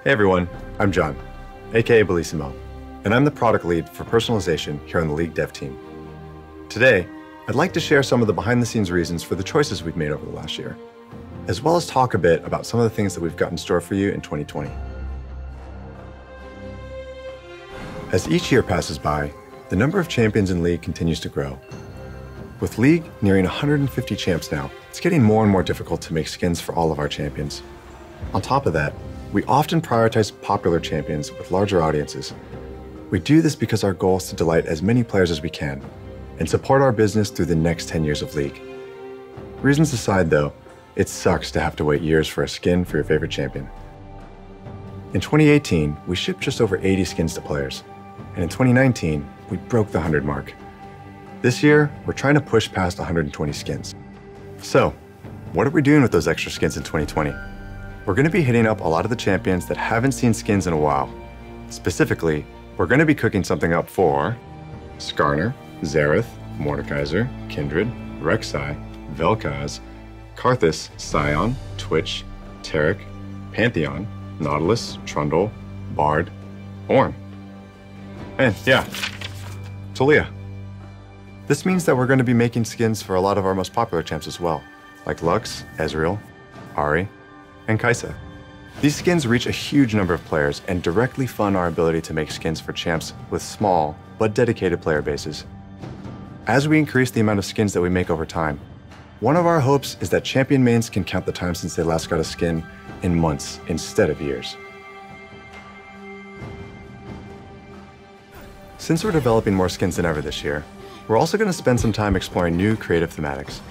Hey everyone, I'm John, aka Bellissimoh'a, and I'm the product lead for personalization here on the League dev team. Today, I'd like to share some of the behind-the-scenes reasons for the choices we've made over the last year, as well as talk a bit about some of the things that we've got in store for you in 2020. As each year passes by, the number of champions in League continues to grow. With League nearing 150 champs now, it's getting more and more difficult to make skins for all of our champions. On top of that, we often prioritize popular champions with larger audiences. We do this because our goal is to delight as many players as we can and support our business through the next 10 years of League. Reasons aside though, it sucks to have to wait years for a skin for your favorite champion. In 2018, we shipped just over 80 skins to players, and in 2019, we broke the 100 mark. This year, we're trying to push past 120 skins. So, what are we doing with those extra skins in 2020? We're going to be hitting up a lot of the champions that haven't seen skins in a while. Specifically, we're going to be cooking something up for Skarner, Xerath, Mordekaiser, Kindred, Rek'Sai, Vel'Koz, Karthus, Sion, Twitch, Taric, Pantheon, Nautilus, Trundle, Bard, Ornn. And yeah, Taliyah. This means that we're going to be making skins for a lot of our most popular champs as well, like Lux, Ezreal, Ahri, and Kai'Sa. These skins reach a huge number of players and directly fund our ability to make skins for champs with small but dedicated player bases. As we increase the amount of skins that we make over time, one of our hopes is that champion mains can count the time since they last got a skin in months instead of years. Since we're developing more skins than ever this year, we're also going to spend some time exploring new creative thematics.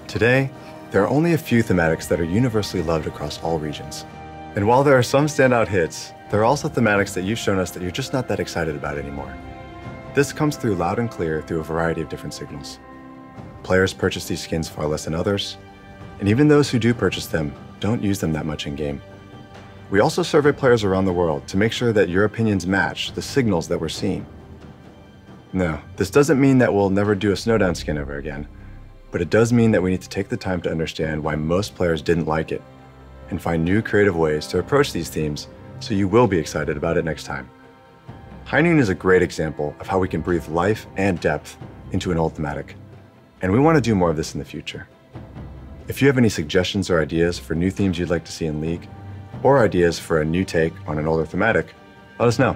Today, there are only a few thematics that are universally loved across all regions. And while there are some standout hits, there are also thematics that you've shown us that you're just not that excited about anymore. This comes through loud and clear through a variety of different signals. Players purchase these skins far less than others, and even those who do purchase them don't use them that much in-game. We also survey players around the world to make sure that your opinions match the signals that we're seeing. No, this doesn't mean that we'll never do a Snowdown skin ever again, but it does mean that we need to take the time to understand why most players didn't like it and find new creative ways to approach these themes so you will be excited about it next time. High Noon is a great example of how we can breathe life and depth into an old thematic, and we want to do more of this in the future. If you have any suggestions or ideas for new themes you'd like to see in League, or ideas for a new take on an older thematic, let us know.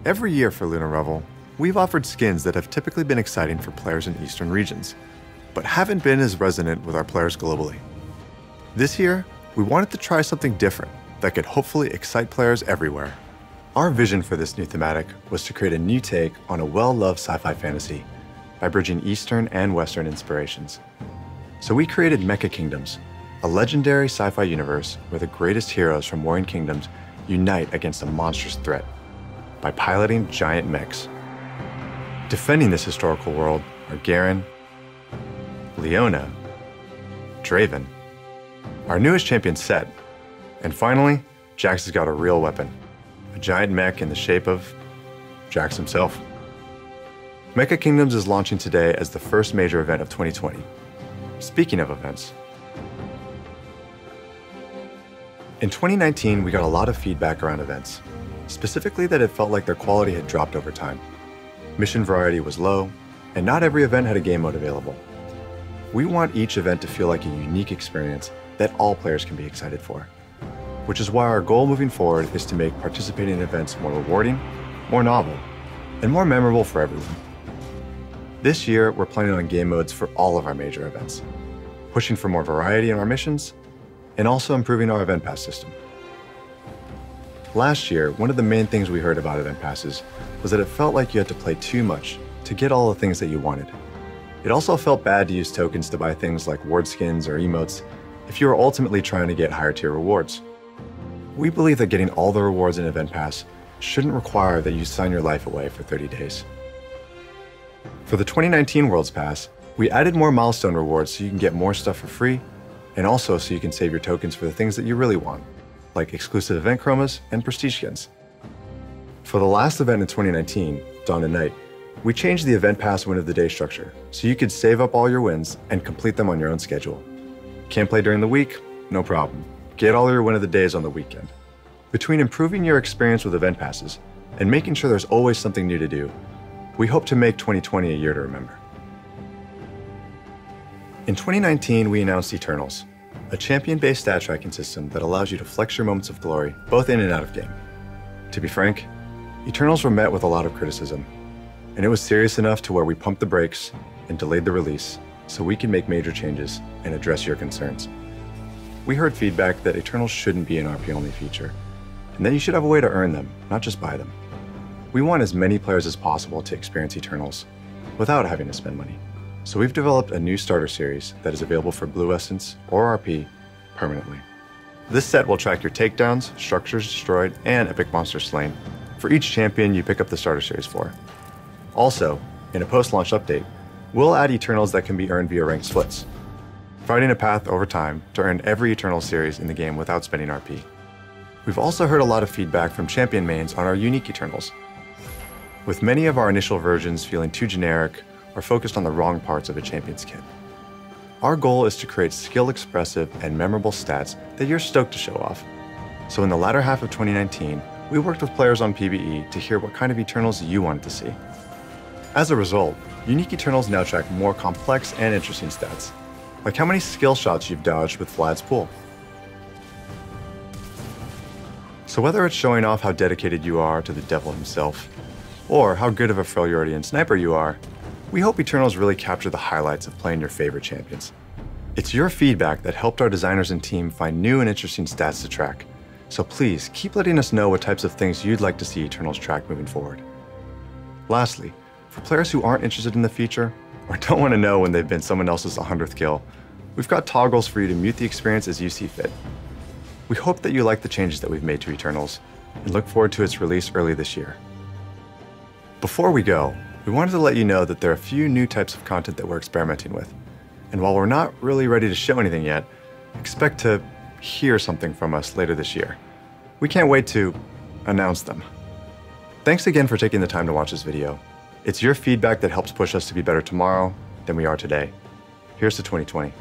Every year for Lunar Revel, we've offered skins that have typically been exciting for players in Eastern regions, but haven't been as resonant with our players globally. This year, we wanted to try something different that could hopefully excite players everywhere. Our vision for this new thematic was to create a new take on a well-loved sci-fi fantasy by bridging Eastern and Western inspirations. So we created Mecha Kingdoms, a legendary sci-fi universe where the greatest heroes from warring kingdoms unite against a monstrous threat by piloting giant mechs. Defending this historical world are Garen, Leona, Draven, our newest champion Sett, and finally, Jax has got a real weapon, a giant mech in the shape of Jax himself. Mecha Kingdoms is launching today as the first major event of 2020. Speaking of events, in 2019, we got a lot of feedback around events, specifically that it felt like their quality had dropped over time. Mission variety was low, and not every event had a game mode available. We want each event to feel like a unique experience that all players can be excited for, which is why our goal moving forward is to make participating in events more rewarding, more novel, and more memorable for everyone. This year, we're planning on game modes for all of our major events, pushing for more variety in our missions, and also improving our event pass system. Last year, one of the main things we heard about event passes was that it felt like you had to play too much to get all the things that you wanted. It also felt bad to use tokens to buy things like ward skins or emotes if you were ultimately trying to get higher tier rewards. We believe that getting all the rewards in Event Pass shouldn't require that you sign your life away for 30 days. For the 2019 Worlds Pass, we added more milestone rewards so you can get more stuff for free, and also so you can save your tokens for the things that you really want, like exclusive event chromas and prestige skins. For the last event in 2019, Dawn and Night, we changed the Event Pass win of the day structure so you could save up all your wins and complete them on your own schedule. Can't play during the week? No problem. get all your win of the days on the weekend. Between improving your experience with event passes and making sure there's always something new to do, we hope to make 2020 a year to remember. In 2019, we announced Eternals, a champion-based stat tracking system that allows you to flex your moments of glory both in and out of game. To be frank, Eternals were met with a lot of criticism, and it was serious enough to where we pumped the brakes and delayed the release so we can make major changes and address your concerns. We heard feedback that Eternals shouldn't be an RP-only feature, and that you should have a way to earn them, not just buy them. We want as many players as possible to experience Eternals without having to spend money. So we've developed a new starter series that is available for Blue Essence or RP permanently. This set will track your takedowns, structures destroyed, and epic monsters slain for each champion you pick up the starter series for. Also, in a post-launch update, we'll add Eternals that can be earned via ranked splits, providing a path over time to earn every Eternal series in the game without spending RP. We've also heard a lot of feedback from champion mains on our unique Eternals, with many of our initial versions feeling too generic or focused on the wrong parts of a champion's kit. Our goal is to create skill-expressive and memorable stats that you're stoked to show off. So in the latter half of 2019, we worked with players on PvE to hear what kind of Eternals you wanted to see. As a result, unique Eternals now track more complex and interesting stats, like how many skill shots you've dodged with Vlad's pool. So whether it's showing off how dedicated you are to the devil himself, or how good of a Freljordian sniper you are, we hope Eternals really capture the highlights of playing your favorite champions. It's your feedback that helped our designers and team find new and interesting stats to track, so please keep letting us know what types of things you'd like to see Eternals track moving forward. Lastly, for players who aren't interested in the feature, or don't want to know when they've been someone else's 100th kill, we've got toggles for you to mute the experience as you see fit. We hope that you like the changes that we've made to Eternals, and look forward to its release early this year. Before we go, we wanted to let you know that there are a few new types of content that we're experimenting with. And while we're not really ready to show anything yet, expect to hear something from us later this year. We can't wait to announce them. Thanks again for taking the time to watch this video. It's your feedback that helps push us to be better tomorrow than we are today. Here's to 2020.